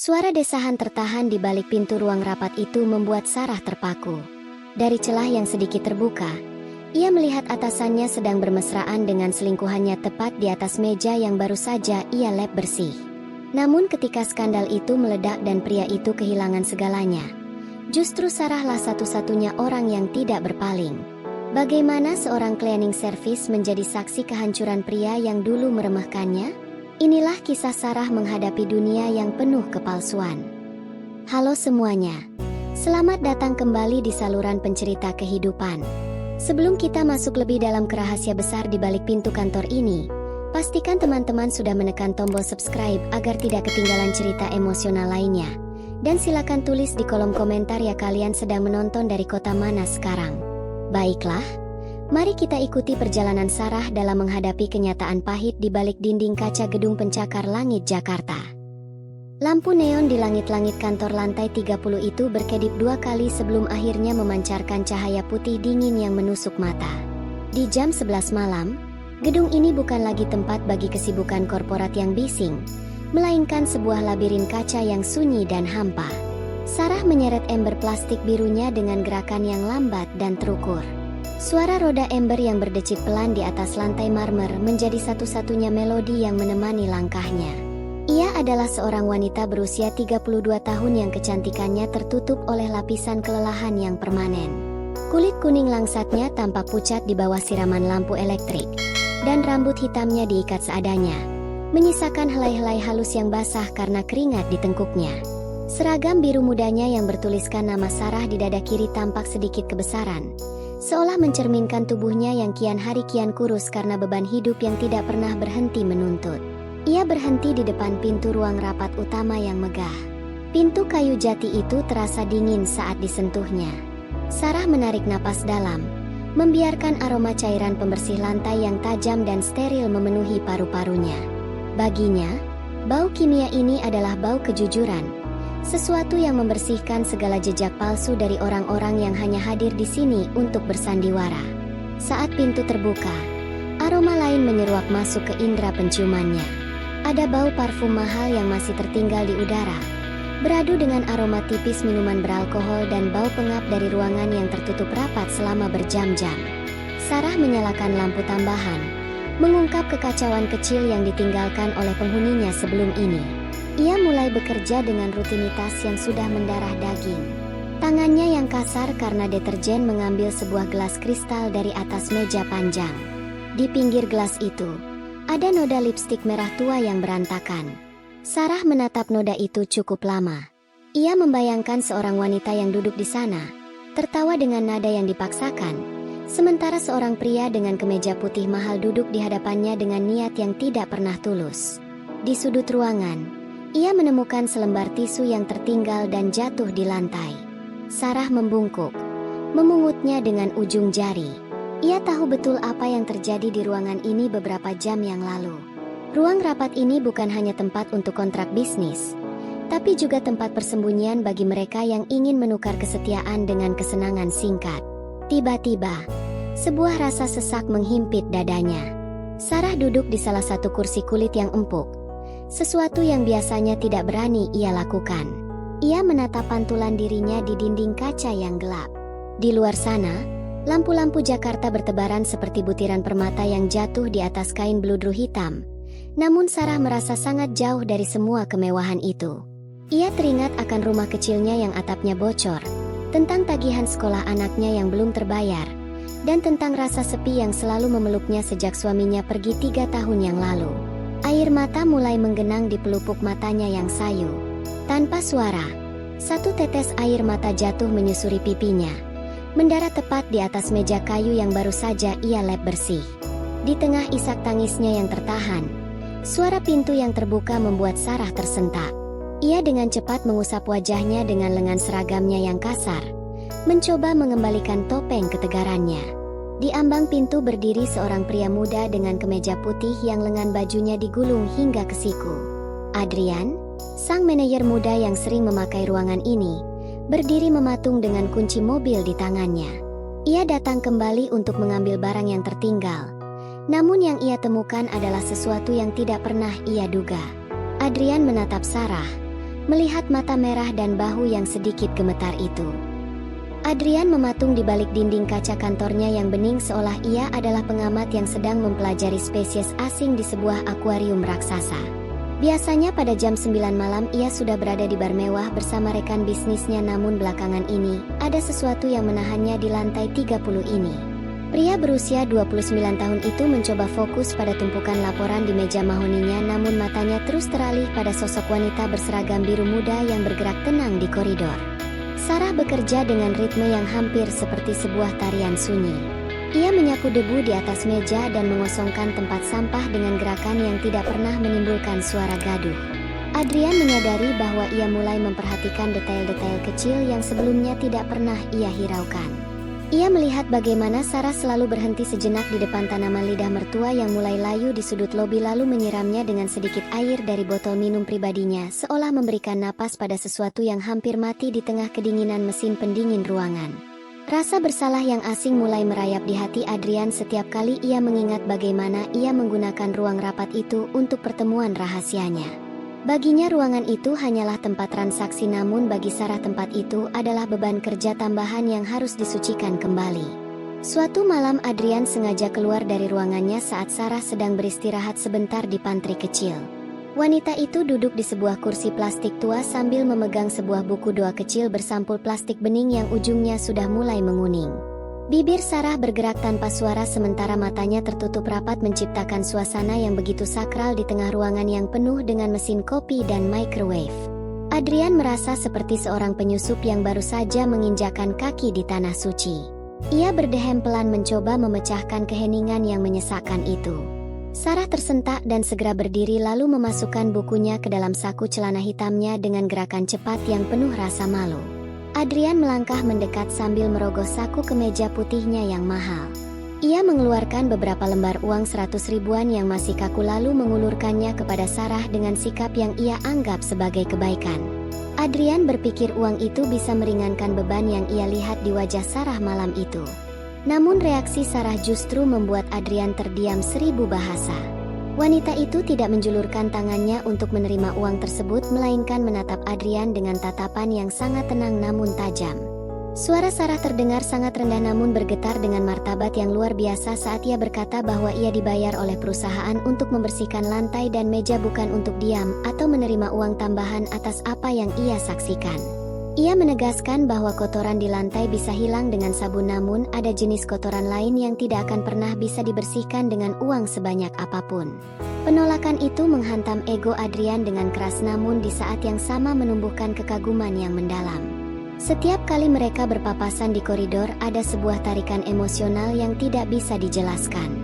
Suara desahan tertahan di balik pintu ruang rapat itu membuat Sarah terpaku. Dari celah yang sedikit terbuka, ia melihat atasannya sedang bermesraan dengan selingkuhannya tepat di atas meja yang baru saja ia lap bersih. Namun ketika skandal itu meledak dan pria itu kehilangan segalanya, justru Sarahlah satu-satunya orang yang tidak berpaling. Bagaimana seorang cleaning service menjadi saksi kehancuran pria yang dulu meremehkannya? Inilah kisah Sarah menghadapi dunia yang penuh kepalsuan. Halo semuanya, selamat datang kembali di saluran pencerita kehidupan. Sebelum kita masuk lebih dalam ke rahasia besar di balik pintu kantor ini, pastikan teman-teman sudah menekan tombol subscribe agar tidak ketinggalan cerita emosional lainnya. Dan silakan tulis di kolom komentar ya kalian sedang menonton dari kota mana sekarang. Baiklah, mari kita ikuti perjalanan Sarah dalam menghadapi kenyataan pahit di balik dinding kaca gedung pencakar langit Jakarta. Lampu neon di langit-langit kantor lantai 30 itu berkedip dua kali sebelum akhirnya memancarkan cahaya putih dingin yang menusuk mata. Di jam 11 malam, gedung ini bukan lagi tempat bagi kesibukan korporat yang bising, melainkan sebuah labirin kaca yang sunyi dan hampa. Sarah menyeret ember plastik birunya dengan gerakan yang lambat dan terukur. Suara roda ember yang berdecit pelan di atas lantai marmer menjadi satu-satunya melodi yang menemani langkahnya. Ia adalah seorang wanita berusia 32 tahun yang kecantikannya tertutup oleh lapisan kelelahan yang permanen. Kulit kuning langsatnya tampak pucat di bawah siraman lampu elektrik, dan rambut hitamnya diikat seadanya, menyisakan helai-helai halus yang basah karena keringat di tengkuknya. Seragam biru mudanya yang bertuliskan nama Sarah di dada kiri tampak sedikit kebesaran, seolah mencerminkan tubuhnya yang kian hari kian kurus karena beban hidup yang tidak pernah berhenti menuntut. Ia berhenti di depan pintu ruang rapat utama yang megah. Pintu kayu jati itu terasa dingin saat disentuhnya. Sarah menarik napas dalam, membiarkan aroma cairan pembersih lantai yang tajam dan steril memenuhi paru-parunya. Baginya, bau kimia ini adalah bau kejujuran, sesuatu yang membersihkan segala jejak palsu dari orang-orang yang hanya hadir di sini untuk bersandiwara. Saat pintu terbuka, aroma lain menyeruak masuk ke indera penciumannya. Ada bau parfum mahal yang masih tertinggal di udara, beradu dengan aroma tipis minuman beralkohol dan bau pengap dari ruangan yang tertutup rapat selama berjam-jam. Sarah menyalakan lampu tambahan, mengungkap kekacauan kecil yang ditinggalkan oleh penghuninya sebelum ini. Ia mulai bekerja dengan rutinitas yang sudah mendarah daging. Tangannya yang kasar karena deterjen mengambil sebuah gelas kristal dari atas meja panjang. Di pinggir gelas itu, ada noda lipstik merah tua yang berantakan. Sarah menatap noda itu cukup lama. Ia membayangkan seorang wanita yang duduk di sana, tertawa dengan nada yang dipaksakan, sementara seorang pria dengan kemeja putih mahal duduk di hadapannya dengan niat yang tidak pernah tulus. Di sudut ruangan, ia menemukan selembar tisu yang tertinggal dan jatuh di lantai. Sarah membungkuk, memungutnya dengan ujung jari. Ia tahu betul apa yang terjadi di ruangan ini beberapa jam yang lalu. Ruang rapat ini bukan hanya tempat untuk kontrak bisnis, tapi juga tempat persembunyian bagi mereka yang ingin menukar kesetiaan dengan kesenangan singkat. Tiba-tiba, sebuah rasa sesak menghimpit dadanya. Sarah duduk di salah satu kursi kulit yang empuk, sesuatu yang biasanya tidak berani ia lakukan. Ia menatap pantulan dirinya di dinding kaca yang gelap. Di luar sana, lampu-lampu Jakarta bertebaran seperti butiran permata yang jatuh di atas kain bludru hitam. Namun Sarah merasa sangat jauh dari semua kemewahan itu. Ia teringat akan rumah kecilnya yang atapnya bocor, tentang tagihan sekolah anaknya yang belum terbayar, dan tentang rasa sepi yang selalu memeluknya sejak suaminya pergi 3 tahun yang lalu. Air mata mulai menggenang di pelupuk matanya yang sayu. Tanpa suara, satu tetes air mata jatuh menyusuri pipinya, mendarat tepat di atas meja kayu yang baru saja ia lap bersih. Di tengah isak tangisnya yang tertahan, suara pintu yang terbuka membuat Sarah tersentak. Ia dengan cepat mengusap wajahnya dengan lengan seragamnya yang kasar, mencoba mengembalikan topeng ketegarannya. Di ambang pintu berdiri seorang pria muda dengan kemeja putih yang lengan bajunya digulung hingga ke siku. Adrian, sang manajer muda yang sering memakai ruangan ini, berdiri mematung dengan kunci mobil di tangannya. Ia datang kembali untuk mengambil barang yang tertinggal. Namun yang ia temukan adalah sesuatu yang tidak pernah ia duga. Adrian menatap Sarah, melihat mata merah dan bahu yang sedikit gemetar itu. Adrian mematung di balik dinding kaca kantornya yang bening seolah ia adalah pengamat yang sedang mempelajari spesies asing di sebuah akuarium raksasa. Biasanya pada jam 9 malam ia sudah berada di bar mewah bersama rekan bisnisnya, namun belakangan ini ada sesuatu yang menahannya di lantai 30 ini. Pria berusia 29 tahun itu mencoba fokus pada tumpukan laporan di meja mahoninya, namun matanya terus teralih pada sosok wanita berseragam biru muda yang bergerak tenang di koridor. Sarah bekerja dengan ritme yang hampir seperti sebuah tarian sunyi. Ia menyapu debu di atas meja dan mengosongkan tempat sampah dengan gerakan yang tidak pernah menimbulkan suara gaduh. Adrian menyadari bahwa ia mulai memperhatikan detail-detail kecil yang sebelumnya tidak pernah ia hiraukan. Ia melihat bagaimana Sarah selalu berhenti sejenak di depan tanaman lidah mertua yang mulai layu di sudut lobi, lalu menyiramnya dengan sedikit air dari botol minum pribadinya, seolah memberikan napas pada sesuatu yang hampir mati di tengah kedinginan mesin pendingin ruangan. Rasa bersalah yang asing mulai merayap di hati Adrian setiap kali ia mengingat bagaimana ia menggunakan ruang rapat itu untuk pertemuan rahasianya. Baginya ruangan itu hanyalah tempat transaksi, namun bagi Sarah tempat itu adalah beban kerja tambahan yang harus disucikan kembali. Suatu malam Adrian sengaja keluar dari ruangannya saat Sarah sedang beristirahat sebentar di pantry kecil. Wanita itu duduk di sebuah kursi plastik tua sambil memegang sebuah buku doa kecil bersampul plastik bening yang ujungnya sudah mulai menguning. Bibir Sarah bergerak tanpa suara sementara matanya tertutup rapat, menciptakan suasana yang begitu sakral di tengah ruangan yang penuh dengan mesin kopi dan microwave. Adrian merasa seperti seorang penyusup yang baru saja menginjakan kaki di tanah suci. Ia berdehem pelan mencoba memecahkan keheningan yang menyesakkan itu. Sarah tersentak dan segera berdiri lalu memasukkan bukunya ke dalam saku celana hitamnya dengan gerakan cepat yang penuh rasa malu. Adrian melangkah mendekat sambil merogoh saku kemeja putihnya yang mahal. Ia mengeluarkan beberapa lembar uang 100 ribuan yang masih kaku lalu mengulurkannya kepada Sarah dengan sikap yang ia anggap sebagai kebaikan. Adrian berpikir uang itu bisa meringankan beban yang ia lihat di wajah Sarah malam itu. Namun reaksi Sarah justru membuat Adrian terdiam 1000 bahasa. Wanita itu tidak menjulurkan tangannya untuk menerima uang tersebut, melainkan menatap Adrian dengan tatapan yang sangat tenang namun tajam. Suara Sarah terdengar sangat rendah namun bergetar dengan martabat yang luar biasa saat ia berkata bahwa ia dibayar oleh perusahaan untuk membersihkan lantai dan meja, bukan untuk diam atau menerima uang tambahan atas apa yang ia saksikan. Ia menegaskan bahwa kotoran di lantai bisa hilang dengan sabun, namun ada jenis kotoran lain yang tidak akan pernah bisa dibersihkan dengan uang sebanyak apapun. Penolakan itu menghantam ego Adrian dengan keras, namun di saat yang sama menumbuhkan kekaguman yang mendalam. Setiap kali mereka berpapasan di koridor, ada sebuah tarikan emosional yang tidak bisa dijelaskan.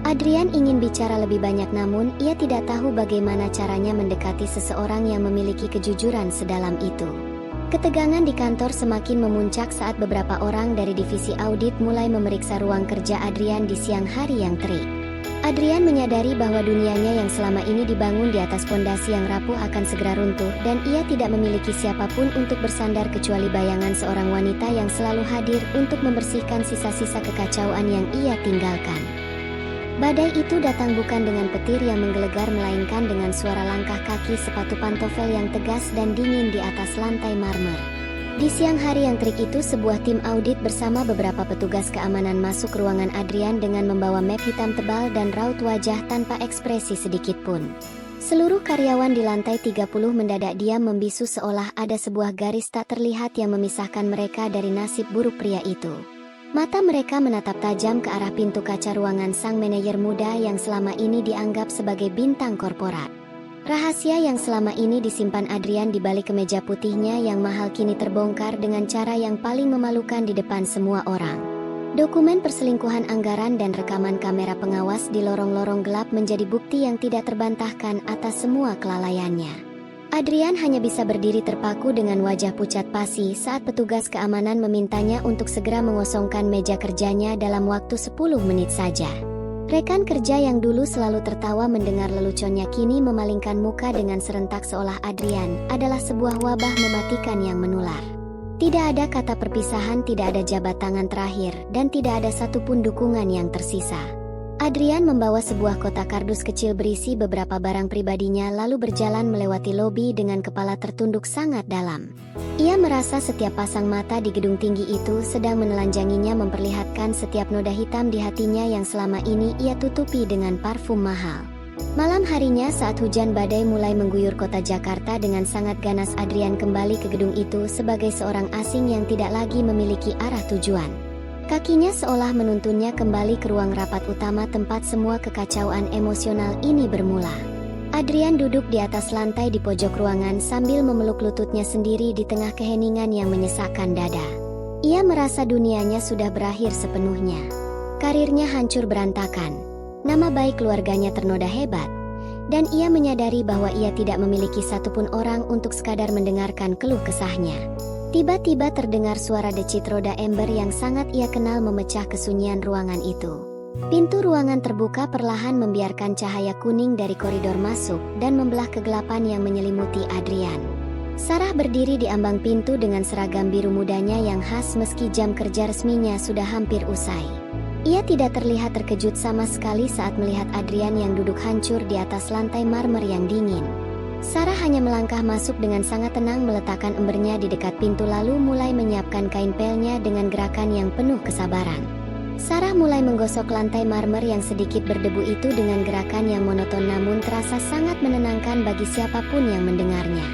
Adrian ingin bicara lebih banyak, namun ia tidak tahu bagaimana caranya mendekati seseorang yang memiliki kejujuran sedalam itu. Ketegangan di kantor semakin memuncak saat beberapa orang dari divisi audit mulai memeriksa ruang kerja Adrian di siang hari yang terik. Adrian menyadari bahwa dunianya yang selama ini dibangun di atas fondasi yang rapuh akan segera runtuh, dan ia tidak memiliki siapapun untuk bersandar kecuali bayangan seorang wanita yang selalu hadir untuk membersihkan sisa-sisa kekacauan yang ia tinggalkan. Badai itu datang bukan dengan petir yang menggelegar, melainkan dengan suara langkah kaki sepatu pantofel yang tegas dan dingin di atas lantai marmer. Di siang hari yang terik itu, sebuah tim audit bersama beberapa petugas keamanan masuk ruangan Adrian dengan membawa map hitam tebal dan raut wajah tanpa ekspresi sedikit pun. Seluruh karyawan di lantai 30 mendadak diam membisu seolah ada sebuah garis tak terlihat yang memisahkan mereka dari nasib buruk pria itu. Mata mereka menatap tajam ke arah pintu kaca ruangan sang manajer muda yang selama ini dianggap sebagai bintang korporat. Rahasia yang selama ini disimpan Adrian di balik kemeja putihnya yang mahal kini terbongkar dengan cara yang paling memalukan di depan semua orang. Dokumen perselingkuhan anggaran dan rekaman kamera pengawas di lorong-lorong gelap menjadi bukti yang tidak terbantahkan atas semua kelalaiannya. Adrian hanya bisa berdiri terpaku dengan wajah pucat pasi saat petugas keamanan memintanya untuk segera mengosongkan meja kerjanya dalam waktu 10 menit saja. Rekan kerja yang dulu selalu tertawa mendengar leluconnya kini memalingkan muka dengan serentak seolah Adrian adalah sebuah wabah mematikan yang menular. Tidak ada kata perpisahan, tidak ada jabat tangan terakhir, dan tidak ada satupun dukungan yang tersisa. Adrian membawa sebuah kotak kardus kecil berisi beberapa barang pribadinya lalu berjalan melewati lobi dengan kepala tertunduk sangat dalam. Ia merasa setiap pasang mata di gedung tinggi itu sedang menelanjanginya, memperlihatkan setiap noda hitam di hatinya yang selama ini ia tutupi dengan parfum mahal. Malam harinya saat hujan badai mulai mengguyur kota Jakarta dengan sangat ganas, Adrian kembali ke gedung itu sebagai seorang asing yang tidak lagi memiliki arah tujuan. Kakinya seolah menuntunnya kembali ke ruang rapat utama tempat semua kekacauan emosional ini bermula. Adrian duduk di atas lantai di pojok ruangan sambil memeluk lututnya sendiri di tengah keheningan yang menyesakkan dada. Ia merasa dunianya sudah berakhir sepenuhnya. Karirnya hancur berantakan. Nama baik keluarganya ternoda hebat. Dan ia menyadari bahwa ia tidak memiliki satupun orang untuk sekadar mendengarkan keluh kesahnya. Tiba-tiba terdengar suara decit roda ember yang sangat ia kenal memecah kesunyian ruangan itu. Pintu ruangan terbuka perlahan membiarkan cahaya kuning dari koridor masuk dan membelah kegelapan yang menyelimuti Adrian. Sarah berdiri di ambang pintu dengan seragam biru mudanya yang khas meski jam kerja resminya sudah hampir usai. Ia tidak terlihat terkejut sama sekali saat melihat Adrian yang duduk hancur di atas lantai marmer yang dingin. Sarah hanya melangkah masuk dengan sangat tenang, meletakkan embernya di dekat pintu lalu mulai menyiapkan kain pelnya dengan gerakan yang penuh kesabaran. Sarah mulai menggosok lantai marmer yang sedikit berdebu itu dengan gerakan yang monoton namun terasa sangat menenangkan bagi siapapun yang mendengarnya.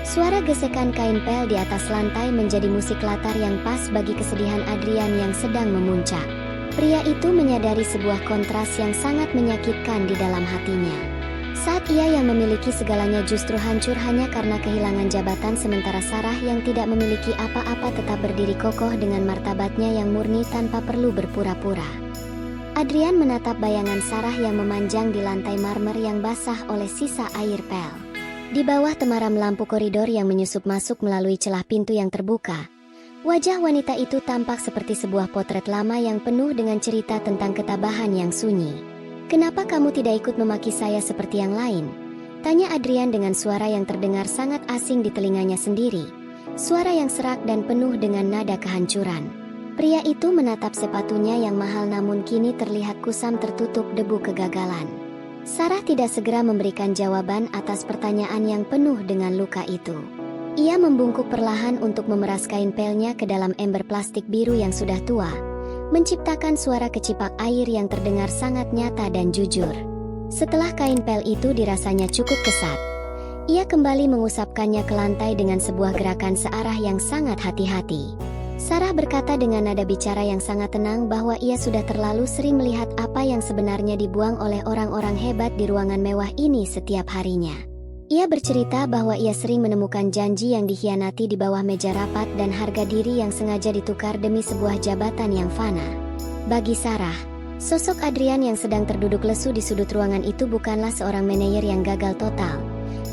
Suara gesekan kain pel di atas lantai menjadi musik latar yang pas bagi kesedihan Adrian yang sedang memuncak. Pria itu menyadari sebuah kontras yang sangat menyakitkan di dalam hatinya. Saat ia yang memiliki segalanya justru hancur hanya karena kehilangan jabatan, sementara Sarah yang tidak memiliki apa-apa tetap berdiri kokoh dengan martabatnya yang murni tanpa perlu berpura-pura. Adrian menatap bayangan Sarah yang memanjang di lantai marmer yang basah oleh sisa air pel. Di bawah temaram lampu koridor yang menyusup masuk melalui celah pintu yang terbuka, wajah wanita itu tampak seperti sebuah potret lama yang penuh dengan cerita tentang ketabahan yang sunyi. "Kenapa kamu tidak ikut memaki saya seperti yang lain?" tanya Adrian dengan suara yang terdengar sangat asing di telinganya sendiri. Suara yang serak dan penuh dengan nada kehancuran. Pria itu menatap sepatunya yang mahal namun kini terlihat kusam tertutup debu kegagalan. Sarah tidak segera memberikan jawaban atas pertanyaan yang penuh dengan luka itu. Ia membungkuk perlahan untuk memeras kain pelnya ke dalam ember plastik biru yang sudah tua, menciptakan suara kecipak air yang terdengar sangat nyata dan jujur. Setelah kain pel itu dirasanya cukup kesat, ia kembali mengusapkannya ke lantai dengan sebuah gerakan searah yang sangat hati-hati. Sarah berkata dengan nada bicara yang sangat tenang bahwa ia sudah terlalu sering melihat apa yang sebenarnya dibuang oleh orang-orang hebat di ruangan mewah ini setiap harinya. Ia bercerita bahwa ia sering menemukan janji yang dikhianati di bawah meja rapat dan harga diri yang sengaja ditukar demi sebuah jabatan yang fana. Bagi Sarah, sosok Adrian yang sedang terduduk lesu di sudut ruangan itu bukanlah seorang manajer yang gagal total,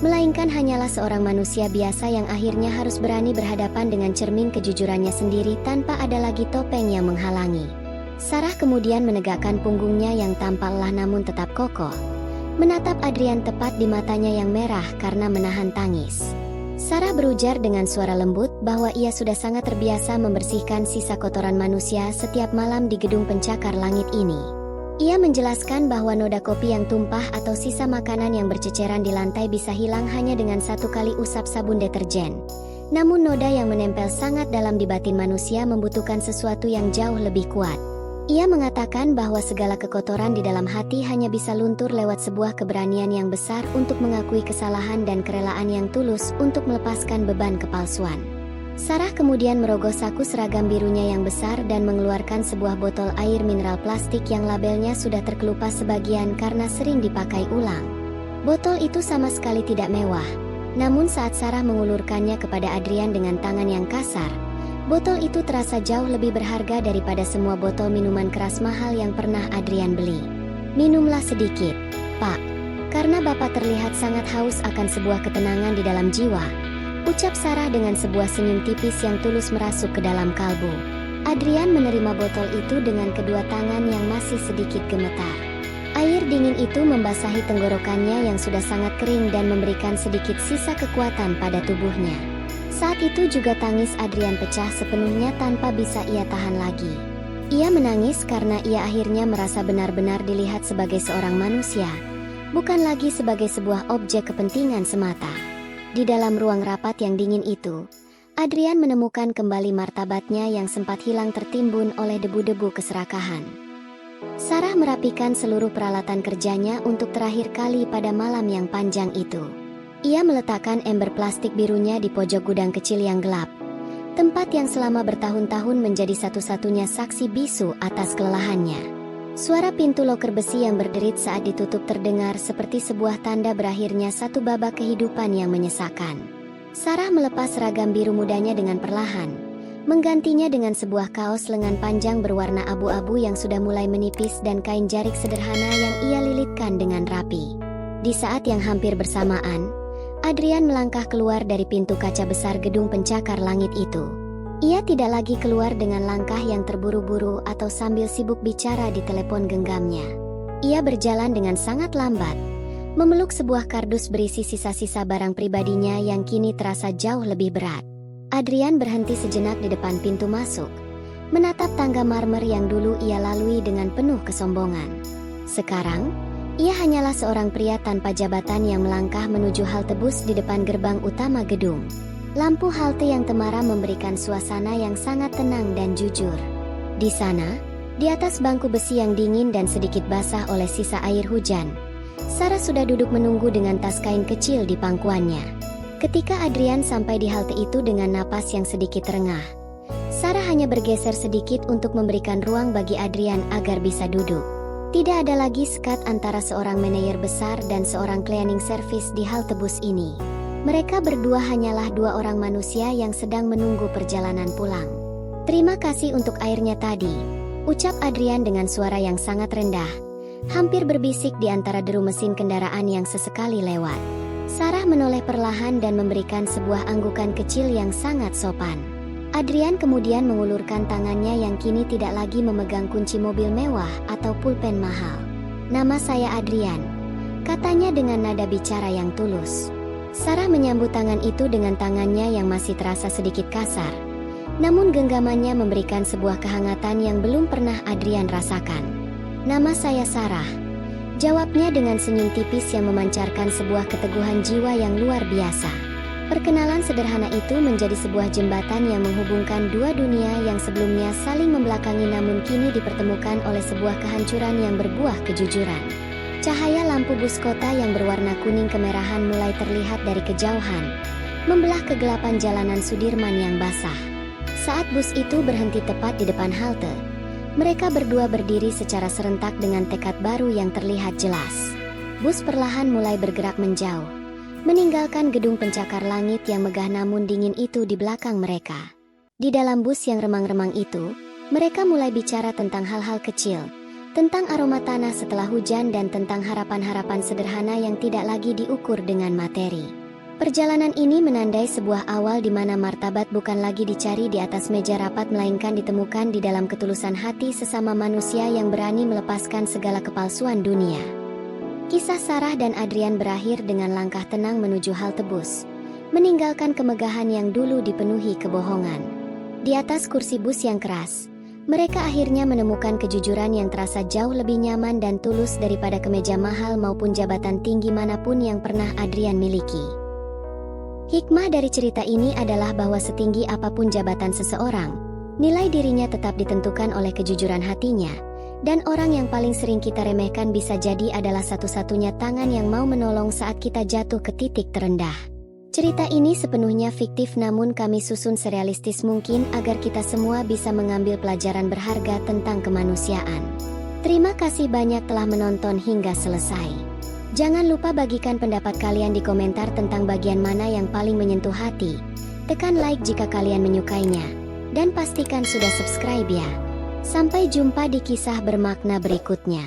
melainkan hanyalah seorang manusia biasa yang akhirnya harus berani berhadapan dengan cermin kejujurannya sendiri tanpa ada lagi topeng yang menghalangi. Sarah kemudian menegakkan punggungnya yang tampak lelah namun tetap kokoh, menatap Adrian tepat di matanya yang merah karena menahan tangis. Sarah berujar dengan suara lembut bahwa ia sudah sangat terbiasa membersihkan sisa kotoran manusia setiap malam di gedung pencakar langit ini. Ia menjelaskan bahwa noda kopi yang tumpah atau sisa makanan yang berceceran di lantai bisa hilang hanya dengan satu kali usap sabun deterjen. Namun noda yang menempel sangat dalam di batin manusia membutuhkan sesuatu yang jauh lebih kuat. Ia mengatakan bahwa segala kekotoran di dalam hati hanya bisa luntur lewat sebuah keberanian yang besar untuk mengakui kesalahan dan kerelaan yang tulus untuk melepaskan beban kepalsuan. Sarah kemudian merogoh saku seragam birunya yang besar dan mengeluarkan sebuah botol air mineral plastik yang labelnya sudah terkelupas sebagian karena sering dipakai ulang. Botol itu sama sekali tidak mewah, namun saat Sarah mengulurkannya kepada Adrian dengan tangan yang kasar, botol itu terasa jauh lebih berharga daripada semua botol minuman keras mahal yang pernah Adrian beli. "Minumlah sedikit, Pak, karena Bapak terlihat sangat haus akan sebuah ketenangan di dalam jiwa," ucap Sarah dengan sebuah senyum tipis yang tulus merasuk ke dalam kalbu. Adrian menerima botol itu dengan kedua tangan yang masih sedikit gemetar. Air dingin itu membasahi tenggorokannya yang sudah sangat kering dan memberikan sedikit sisa kekuatan pada tubuhnya. Saat itu juga tangis Adrian pecah sepenuhnya tanpa bisa ia tahan lagi. Ia menangis karena ia akhirnya merasa benar-benar dilihat sebagai seorang manusia, bukan lagi sebagai sebuah objek kepentingan semata. Di dalam ruang rapat yang dingin itu, Adrian menemukan kembali martabatnya yang sempat hilang tertimbun oleh debu-debu keserakahan. Sarah merapikan seluruh peralatan kerjanya untuk terakhir kali pada malam yang panjang itu. Ia meletakkan ember plastik birunya di pojok gudang kecil yang gelap, tempat yang selama bertahun-tahun menjadi satu-satunya saksi bisu atas kelelahannya. Suara pintu loker besi yang berderit saat ditutup terdengar seperti sebuah tanda berakhirnya satu babak kehidupan yang menyesakan. Sarah melepas seragam biru mudanya dengan perlahan, menggantinya dengan sebuah kaos lengan panjang berwarna abu-abu yang sudah mulai menipis dan kain jarik sederhana yang ia lilitkan dengan rapi. Di saat yang hampir bersamaan, Adrian melangkah keluar dari pintu kaca besar gedung pencakar langit itu. Ia tidak lagi keluar dengan langkah yang terburu-buru atau sambil sibuk bicara di telepon genggamnya. Ia berjalan dengan sangat lambat, memeluk sebuah kardus berisi sisa-sisa barang pribadinya yang kini terasa jauh lebih berat. Adrian berhenti sejenak di depan pintu masuk, menatap tangga marmer yang dulu ia lalui dengan penuh kesombongan. Sekarang, ia hanyalah seorang pria tanpa jabatan yang melangkah menuju halte bus di depan gerbang utama gedung. Lampu halte yang temara memberikan suasana yang sangat tenang dan jujur. Di sana, di atas bangku besi yang dingin dan sedikit basah oleh sisa air hujan, Sarah sudah duduk menunggu dengan tas kain kecil di pangkuannya. Ketika Adrian sampai di halte itu dengan napas yang sedikit terengah, Sarah hanya bergeser sedikit untuk memberikan ruang bagi Adrian agar bisa duduk. Tidak ada lagi sekat antara seorang manajer besar dan seorang cleaning service di halte bus ini. Mereka berdua hanyalah dua orang manusia yang sedang menunggu perjalanan pulang. "Terima kasih untuk airnya tadi," ucap Adrian dengan suara yang sangat rendah, hampir berbisik di antara deru mesin kendaraan yang sesekali lewat. Sarah menoleh perlahan dan memberikan sebuah anggukan kecil yang sangat sopan. Adrian kemudian mengulurkan tangannya yang kini tidak lagi memegang kunci mobil mewah atau pulpen mahal. "Nama saya Adrian," katanya dengan nada bicara yang tulus. Sarah menyambut tangan itu dengan tangannya yang masih terasa sedikit kasar, namun genggamannya memberikan sebuah kehangatan yang belum pernah Adrian rasakan. "Nama saya Sarah," jawabnya dengan senyum tipis yang memancarkan sebuah keteguhan jiwa yang luar biasa. Perkenalan sederhana itu menjadi sebuah jembatan yang menghubungkan dua dunia yang sebelumnya saling membelakangi namun kini dipertemukan oleh sebuah kehancuran yang berbuah kejujuran. Cahaya lampu bus kota yang berwarna kuning kemerahan mulai terlihat dari kejauhan, membelah kegelapan jalanan Sudirman yang basah. Saat bus itu berhenti tepat di depan halte, mereka berdua berdiri secara serentak dengan tekad baru yang terlihat jelas. Bus perlahan mulai bergerak menjauh, meninggalkan gedung pencakar langit yang megah namun dingin itu di belakang mereka. Di dalam bus yang remang-remang itu, mereka mulai bicara tentang hal-hal kecil, tentang aroma tanah setelah hujan dan tentang harapan-harapan sederhana yang tidak lagi diukur dengan materi. Perjalanan ini menandai sebuah awal di mana martabat bukan lagi dicari di atas meja rapat melainkan ditemukan di dalam ketulusan hati sesama manusia yang berani melepaskan segala kepalsuan dunia. Kisah Sarah dan Adrian berakhir dengan langkah tenang menuju halte bus, meninggalkan kemegahan yang dulu dipenuhi kebohongan. Di atas kursi bus yang keras, mereka akhirnya menemukan kejujuran yang terasa jauh lebih nyaman dan tulus daripada kemeja mahal maupun jabatan tinggi manapun yang pernah Adrian miliki. Hikmah dari cerita ini adalah bahwa setinggi apapun jabatan seseorang, nilai dirinya tetap ditentukan oleh kejujuran hatinya, dan orang yang paling sering kita remehkan bisa jadi adalah satu-satunya tangan yang mau menolong saat kita jatuh ke titik terendah. Cerita ini sepenuhnya fiktif namun kami susun serealistis mungkin agar kita semua bisa mengambil pelajaran berharga tentang kemanusiaan. Terima kasih banyak telah menonton hingga selesai. Jangan lupa bagikan pendapat kalian di komentar tentang bagian mana yang paling menyentuh hati. Tekan like jika kalian menyukainya. Dan pastikan sudah subscribe ya. Sampai jumpa di kisah bermakna berikutnya.